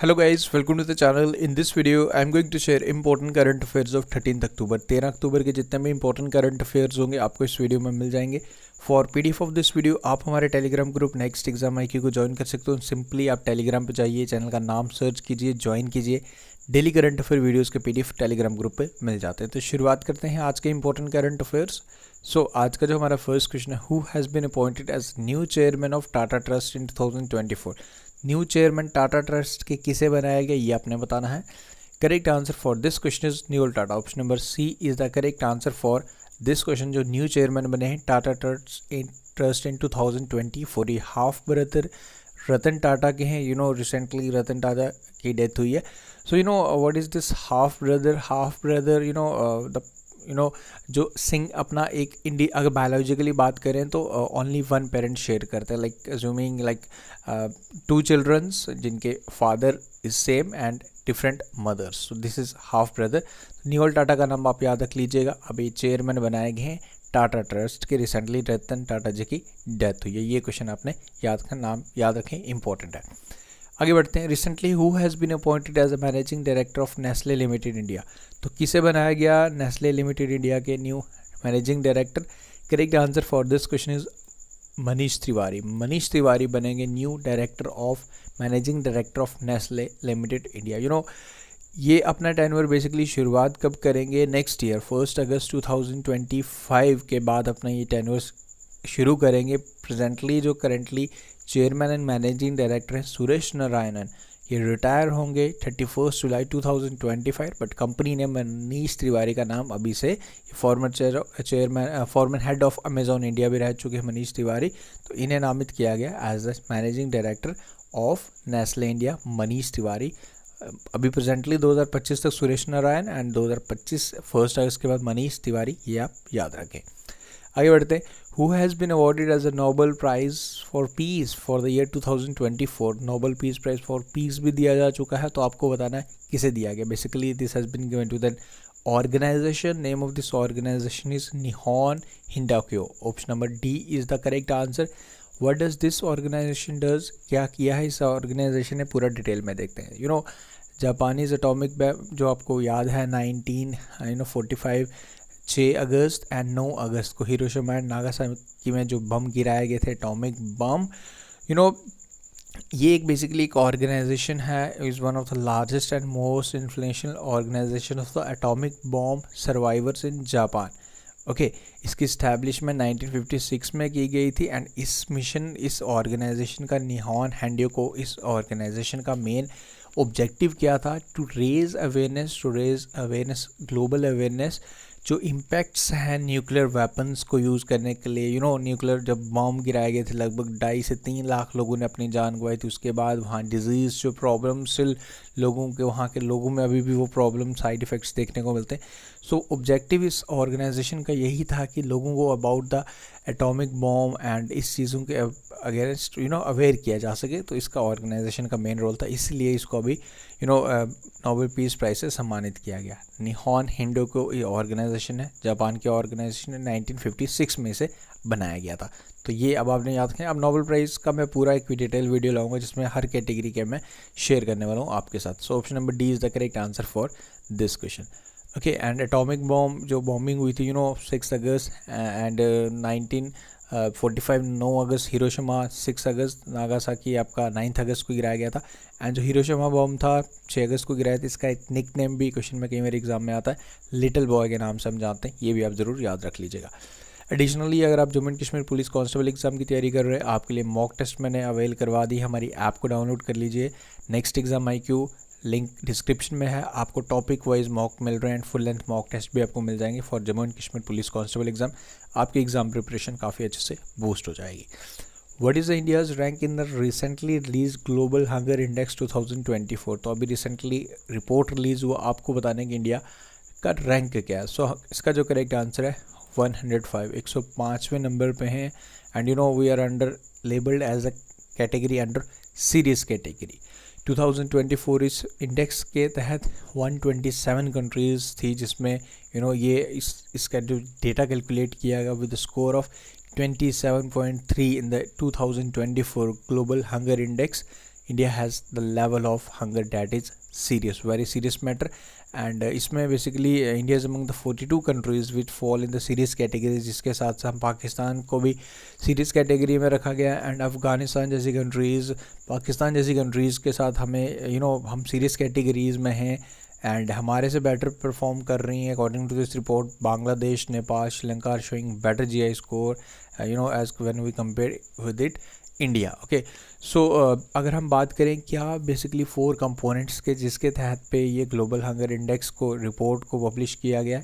Hello guys, welcome to the channel. In this video, I am going to share important current affairs of 13th अक्टूबर 13 अक्टूबर के जितने भी important current affairs होंगे आपको इस video में मिल जाएंगे. For PDF of this video आप हमारे Telegram group next exam IQ को ज्वाइन कर सकते हो. सिंपली आप टेलीग्राम पे जाइए, चैनल का नाम सर्च कीजिए, ज्वाइन कीजिए. डेली करंट अफेयर वीडियोस के पीडीएफ टेलीग्राम ग्रुप पे मिल जाते हैं. तो शुरुआत करते हैं आज के इंपॉर्टेंट करंट अफेयर्स. सो आज का जो हमारा फर्स्ट क्वेश्चन है, who has been appointed as new chairman of Tata trust in 2024. New chairman Tata trust के किसे बनाया गया ये आपने बताना है. Correct answer for this question is Noel Tata. Option number C is the correct answer for this question. जो न्यू चेयरमैन बने हैं टाटा ट्रस्ट इन 2024, ये हाफ ब्रदर रतन टाटा के हैं. रिसेंटली रतन टाटा की डेथ हुई है. So what is this half brother जो सिंह अपना एक अगर बायोलॉजिकली बात करें तो ओनली वन पेरेंट शेयर करते हैं, like assuming like two childrens जिनके father is same and different mothers. So this is half brother. Noel Tata का नाम आप याद रख लीजिएगा. अभी चेयरमैन बनाए गए हैं टाटा ट्रस्ट के. रिसेंटली रतन टाटा जी की डेथ हुई है. ये क्वेश्चन आपने नाम याद रखें, इंपॉर्टेंट है. आगे बढ़ते हैं. Recently who has been appointed as a managing director of Nestle limited India. तो किसे बनाया गया नेस्ले लिमिटेड इंडिया के new managing director. Correct answer for this question is Manish Tiwari. Manish Tiwari बनेंगे new director of managing director of Nestle limited India. ये अपना tenure basically शुरुआत कब करेंगे? नेक्स्ट ईयर 1 अगस्त 2025 के बाद अपना ये टेन्योर शुरू करेंगे. प्रेजेंटली जो currently chairman and managing director हैं सुरेश नारायणन, ये रिटायर होंगे 31 जुलाई 2025. बट कंपनी ने मनीष तिवारी का नाम अभी से, farmer head of Amazon India भी रह चुके हैं मनीष तिवारी, तो इन्हें नामित किया गया as the managing director of Nestle India. Manish Tiwari. अभी प्रेजेंटली 2025 तक सुरेश नारायण एंड 2025 1 अगस्त के बाद मनीष तिवारी, ये आप याद रखें. आगे बढ़ते हैं. Who has been awarded as a Nobel prize for peace for the year 2024. Nobel peace prize for peace भी दिया जा चुका है, तो आपको बताना है किसे दिया गया. Basically this has been given to the organisation. Name of this organisation is Nihon हिंडाक्यो. Option number D is the correct answer. What does this organisation does. क्या किया है इस ऑर्गेनाइजेशन ने, पूरा डिटेल में देखते हैं. जापानीज एटॉमिक जो आपको याद है 1945 6 अगस्त एंड 9 अगस्त को हिरोशिमा एंड नागासाकी में जो बम गिराए गए थे, एटॉमिक बम. ये एक बेसिकली एक ऑर्गेनाइजेशन है, is one of the largest and most influential organisation of the atomic bomb survivors in Japan. Okay, इसकी इस्टेब्लिशमेंट 1956 में की गई थी. एंड इस ऑर्गेनाइजेशन का निहॉन हिंडाक्यो, इस ऑर्गेनाइजेशन का मेन ऑब्जेक्टिव क्या था? To raise awareness global awareness जो इम्पैक्ट्स हैं न्यूक्लियर वेपन्स को यूज़ करने के लिए. न्यूक्लियर जब बॉम्ब गिराए गए थे लगभग 2.5 से 3 लाख लोगों ने अपनी जान गंवाई थी. उसके बाद वहाँ डिजीज़ जो प्रॉब्लम स्टिल वहाँ के लोगों में अभी भी वो प्रॉब्लम साइड इफ़ेक्ट्स देखने को मिलते हैं. सो ऑब्जेक्टिव इस ऑर्गेनाइजेशन का यही था कि लोगों को about the atomic bomb and इस चीज़ों के अगेंस्ट अवेयर किया जा सके. तो इसका ऑर्गेनाइजेशन का मेन रोल था, इसलिए इसको अभी नोबेल पीस प्राइज से सम्मानित किया गया. निहॉन हिंडाक्यो ये ऑर्गेनाइजेशन है, जापान की ऑर्गेनाइजेशन है, 1956 में से बनाया गया था. तो ये अब आपने याद रखें. अब नोबेल प्राइज़ का मैं पूरा एक डिटेल वीडियो लाऊंगा जिसमें हर कैटेगरी के मैं शेयर करने वाला हूँ आपके साथ. So option number D is the correct answer for this question. Okay, and atomic bomb जो बॉम्बिंग हुई थी 6 अगस्त एंड 1945 9 अगस्त, हिरोशिमा 6 अगस्त, नागासाकी आपका 9 अगस्त को गिराया गया था. एंड जो हिरोशिमा बॉम्ब था 6 अगस्त को गिराया था, इसका एक निक नेम भी क्वेश्चन में कई बार एग्जाम में आता है, लिटिल बॉय के नाम से हम जानते हैं. ये भी आप ज़रूर याद रख लीजिएगा. एडिशनली अगर आप Jammu and Kashmir police constable exam की तैयारी कर रहे हैं, आपके लिए मॉक टेस्ट मैंने अवेल करवा दी. हमारी ऐप को डाउनलोड कर लीजिए. Next exam IQ link description में है. आपको टॉपिक वाइज मॉक मिल रहे हैं and full length mock test भी आपको मिल जाएंगे for Jammu and Kashmir police constable exam. आपकी एग्जाम प्रिपरेशन काफ़ी अच्छे से बूस्ट हो जाएगी. What is the India's rank in the recently release global hunger index 2024. तो अभी रिसेंटली रिपोर्ट रिलीज़ हुआ, आपको बताने कि इंडिया का रैंक क्या है. सो इसका जो करेक्ट आंसर है 105, 105वें नंबर पे हैं. And we are under labelled as a category under serious category. 2024 इस इंडेक्स के तहत 127 कंट्रीज़ थी, जिसमें ये इसका जो डेटा कैलकुलेट किया गया with score of 27.3 in the 2024 global hunger index. India has the level of hunger that is serious, very serious matter. And इसमें basically India is among the 42 countries which fall in the serious category, जिसके साथ साथ पाकिस्तान को भी serious category में रखा गया। And Afghanistan जैसी कंट्रीज़, पाकिस्तान जैसी कंट्रीज़ के साथ हमें हम सीरियस कैटेगरीज़ में हैं एंड हमारे से बेटर परफॉर्म कर रही हैं। According to this report, Bangladesh, Nepal, Sri Lanka are showing better GI score as when we compare with it India. Okay, so अगर हम बात करें क्या बेसिकली 4 कंपोनेंट्स के जिसके तहत पे ये ग्लोबल हंगर इंडेक्स को रिपोर्ट को पब्लिश किया गया,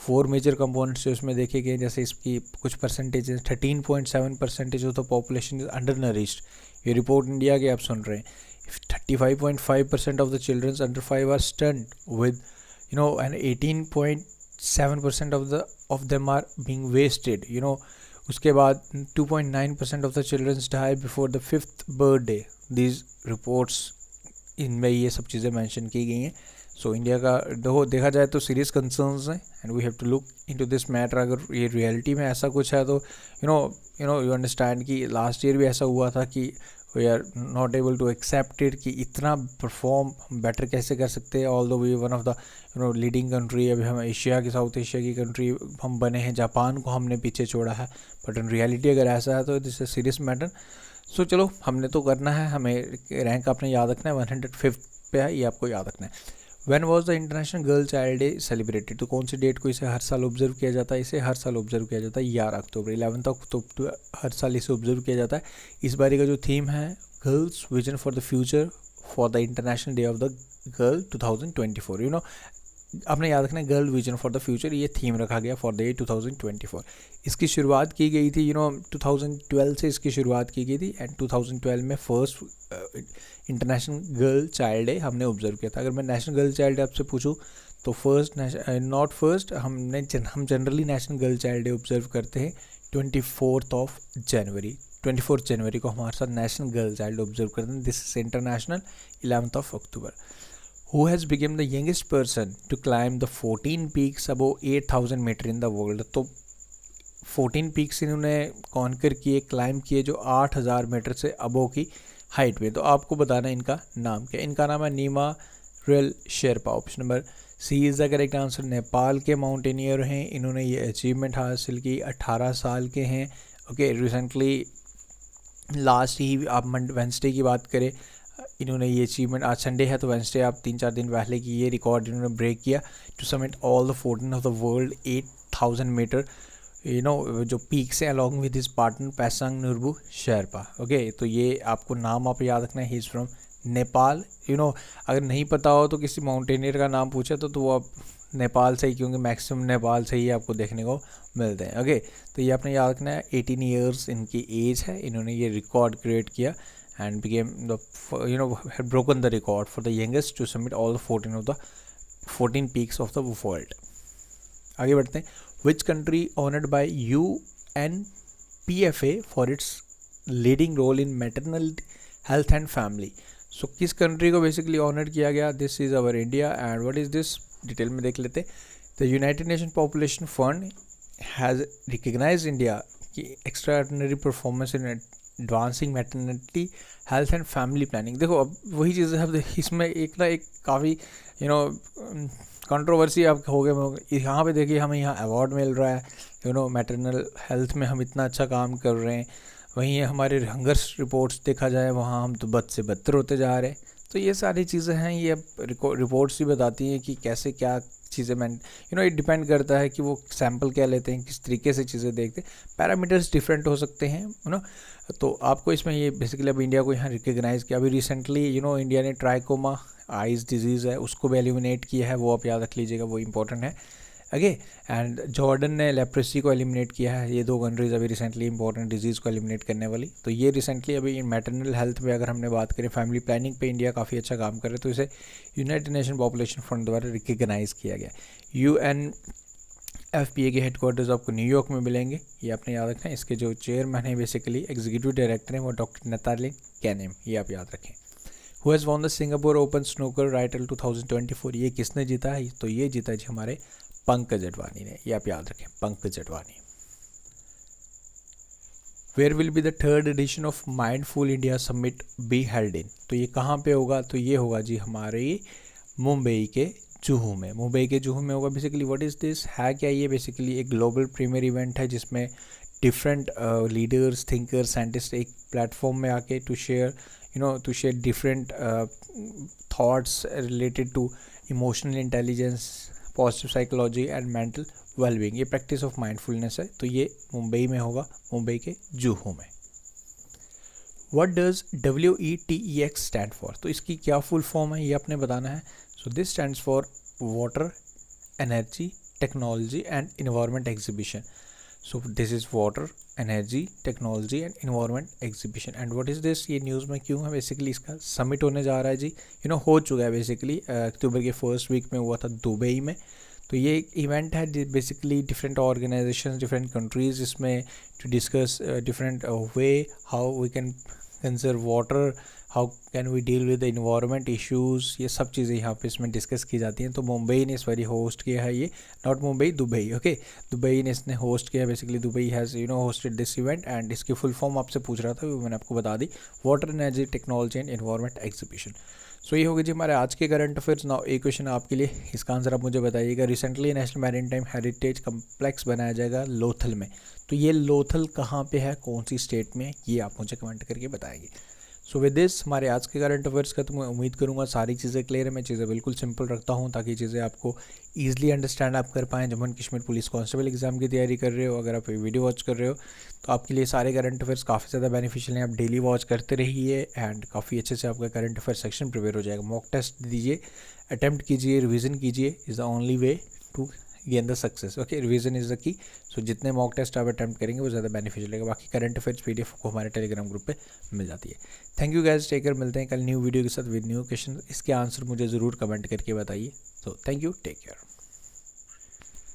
4 मेजर कंपोनेंट्स जो इसमें देखे गए, जैसे इसकी कुछ percentage 13.7% of the population is under nourished. ये रिपोर्ट इंडिया की आप सुन रहे हैं। 35.5% of the children under 5 are stunned with, and 18.7% of them are being wasted. उसके बाद 2.9% of the children die before the 5th birthday. These reports इनमें ये सब चीज़ें मेंशन की गई हैं। सो इंडिया का देखा जाए तो सीरियस कंसर्न्स हैं and we have to look into this matter. अगर ये रियलिटी में ऐसा कुछ है तो यू अंडरस्टैंड कि लास्ट ईयर भी ऐसा हुआ था कि we are not able to accept it कि इतना परफॉर्म बेटर कैसे कर सकते हैं। Although we one of the leading country, अभी हम एशिया की, साउथ एशिया की कंट्री हम बने हैं, जापान को हमने पीछे छोड़ा है। बट इन रियलिटी अगर ऐसा है तो दिस इज सीरियस मैटर। सो चलो, हमने तो करना है, हमें रैंक आपने याद रखना है, 105 पे है, ये आपको याद रखना है। When was the international girl child day celebrated, तो कौन सी डेट को इसे हर साल ऑब्जर्व किया जाता है? इसे हर साल ऑब्जर्व किया जाता है 11 अक्टूबर, 11 अक्टूबर हर साल इसे ऑब्जर्व किया जाता है। इस बारी का जो थीम है, girls vision for the future for the international day of the girl 2024। आपने याद रखना है, girl vision for the future, ये थीम रखा गया फॉर द ईयर 2024। इसकी शुरुआत की गई थी 2012 से इसकी शुरुआत की गई थी एंड 2012 में first international girl child day हमने ऑब्जर्व किया था। अगर मैं नेशनल गर्ल चाइल्ड डे आपसे पूछूं तो हम generally national girl child day observe करते हैं 24 जनवरी। 24 जनवरी को हमारे साथ नेशनल गर्ल चाइल्ड ऑब्जर्व करते हैं। This is international 11 October. Who has become the youngest person to climb the 14 peaks above 8,000 metre in the world? तो 14 पीक्स इन्होंने कॉन्कर किए, क्लाइम किए जो 8,000 मीटर से अबो की हाइट में। तो आपको बताना है इनका नाम क्या। इनका नाम है नीमा रियल Sherpa. Option number C is the correct answer. Nepal के माउंटेनियर हैं, इन्होंने ये अचीवमेंट हासिल की, 18 साल के हैं। ओके, रिसेंटली लास्ट ही आप वेंसडे की बात करें, इन्होंने ये अचीवमेंट, आज संडे है तो वेंसडे आप 3-4 दिन पहले की ये रिकॉर्ड इन्होंने ब्रेक किया to summit all the 14 of the world 8,000 metre जो पीक्स हैं along with his partner Pasang Nurbu Sherpa. Okay, तो ये आपको नाम आप याद रखना है, ही इज़ फ्रॉम नेपाल। अगर नहीं पता हो तो किसी माउंटेनियर का नाम पूछे तो वो आप नेपाल से ही, क्योंकि मैक्सिमम नेपाल से ही आपको देखने को मिलते हैं। ओके, तो ये आपने याद रखना है, 18 ईयर्स इनकी एज है, इन्होंने ये रिकॉर्ड क्रिएट किया and became had broken the record for the youngest to summit all the 14 peaks of the world. आगे बढ़ते हैं। Which country honored by UNPFA for its leading role in maternal health and family? So किस country को basically honour किया गया? This is our India. And what is this, detail में देख लेते। The United Nation Population Fund has recognised India की extraordinary performance in advancing maternity health and family planning. देखो, अब वही चीज़ है, अब इसमें एक काफ़ी कंट्रोवर्सी आप हो गए। यहाँ पे देखिए हमें यहाँ अवार्ड मिल रहा है, मैटरनल हेल्थ में हम इतना अच्छा काम कर रहे हैं, वहीं हमारे हंगर रिपोर्ट्स देखा जाए वहाँ हम तो बद से बदतर होते जा रहे हैं। तो ये सारी चीज़ें हैं, ये अब रिपोर्ट्स ही बताती हैं कि कैसे क्या चीज़ें इट डिपेंड करता है कि वो सैम्पल क्या लेते हैं, किस तरीके से चीज़ें देखते हैं। पैरामीटर्स डिफरेंट हो सकते हैं, तो आपको इसमें ये बेसिकली अब इंडिया को यहाँ रिकग्नाइज़ किया। अभी रिसेंटली इंडिया ने ट्राइकोमा आइज़ डिजीज़ है उसको भी एलिमिनेट किया है, वो आप याद रख लीजिएगा, वो इंपॉर्टेंट है। ओके, एंड जॉर्डन ने लेप्रेसी को एलिमिनेट किया है। ये 2 कंट्रीज़ अभी रिसेंटली इंपॉर्टेंट डिजीज़ को एलिमिनेट करने वाली। तो ये रिसेंटली अभी मैटरनल हेल्थ में अगर हमने बात करें, फैमिली प्लानिंग पे इंडिया काफ़ी अच्छा काम कर रहा है, तो इसे यूनाइटेड नेशन पॉपुलेशन फंड द्वारा रिकग्नाइज़ किया गया। UNFPA के हेडक्वार्टर्स आपको न्यूयॉर्क में मिलेंगे, ये आपने याद रखना है। इसके जो चेयरमैन हैं बेसिकली एग्जीक्यूटिव डायरेक्टर हैं वो डॉक्टर नताली कैनेम, ये आप याद रखें। Who has won the Singapore open snooker title 2024, ये किसने जीता है? तो ये जीता जी हमारे पंकज अडवाणी ने, ये आप याद रखें, Pankaj Advani. Where will be the third edition of mindful India summit be held in. तो ये कहाँ पे होगा, तो ये होगा जी हमारे मुंबई के जुहू में। मुंबई के जुहू में होगा। बेसिकली व्हाट इज़ दिस, है क्या ये, बेसिकली एक ग्लोबल प्रीमियर इवेंट है जिसमें डिफरेंट लीडर्स, थिंकर्स, साइंटिस्ट एक प्लेटफॉर्म में आके to share different thoughts related to emotional intelligence, positive psychology and mental wellbeing. ये प्रैक्टिस ऑफ माइंडफुलनेस है। तो ये मुंबई में होगा, मुंबई के जुहू में। What does WETEX stand for, तो इसकी क्या फुल फॉर्म है ये आपने बताना है। So this stands for water, energy, technology and environment exhibition. So this is water, energy, technology and environment exhibition. And what is this, ये न्यूज़ में क्यों है, बेसिकली इसका समिट होने जा रहा है जी, हो चुका है बेसिकली अक्टूबर के फर्स्ट वीक में हुआ था दुबई में। तो ये एक इवेंट है basically different organisations, different countries, इसमें to discuss different way how we can conserve water, how can we deal with the environment issues, ये सब चीज़ें यहाँ पे इसमें डिस्कस की जाती हैं। तो मुंबई ने इस बारी होस्ट किया है, ये not Mumbai, Dubai, okay, Dubai ने इसने होस्ट किया। Basically Dubai has hosted this event and इसकी फुल फॉर्म आपसे पूछ रहा था, वो मैंने आपको बता दी, water, energy, technology and environment exhibition. So ये होगी जी हमारे आज के करंट अफेयर्स। नाउ एक क्वेश्चन आपके लिए, इसका आंसर आप मुझे बताइएगा। Recently national maritime heritage complex बनाया जाएगा लोथल में। तो ये लोथल कहाँ पे है, कौन सी स्टेट में, ये आप मुझे कमेंट करके बताएंगे। सो विद दिस हमारे आज के करंट अफेयर्स का तो मैं उम्मीद करूँगा सारी चीज़ें क्लियर है। मैं चीज़ें बिल्कुल सिंपल रखता हूँ ताकि चीज़ें आपको ईजिली अंडरस्टैंड आप कर पाएँ। Jammu and Kashmir police constable exam की तैयारी कर रहे हो, अगर आप वीडियो वॉच कर रहे हो तो आपके लिए सारे करंट अफेयर्स काफ़ी ज़्यादा बेनिफिशियल हैं। आप डेली वॉच करते रहिए एंड काफ़ी अच्छे से आपका करंट अफेयर सेक्शन प्रिपेयर हो जाएगा। मॉक टेस्ट दीजिए, अटैम्प्ट कीजिए, रिविजन कीजिए, is the only way to gain the success. Okay, revision is the key. So जितने मॉक टेस्ट आप अटैम्प्ट करेंगे वो ज़्यादा बेनिफिशियल रहेगा। बाकी करंट अफेयर्स PDF को हमारे टेलीग्राम ग्रुप पे मिल जाती है। Thank you guys, take care, मिलते हैं कल न्यू वीडियो के साथ विद न्यू क्वेश्चन। इसके आंसर मुझे ज़रूर कमेंट करके बताइए। So thank you, take care.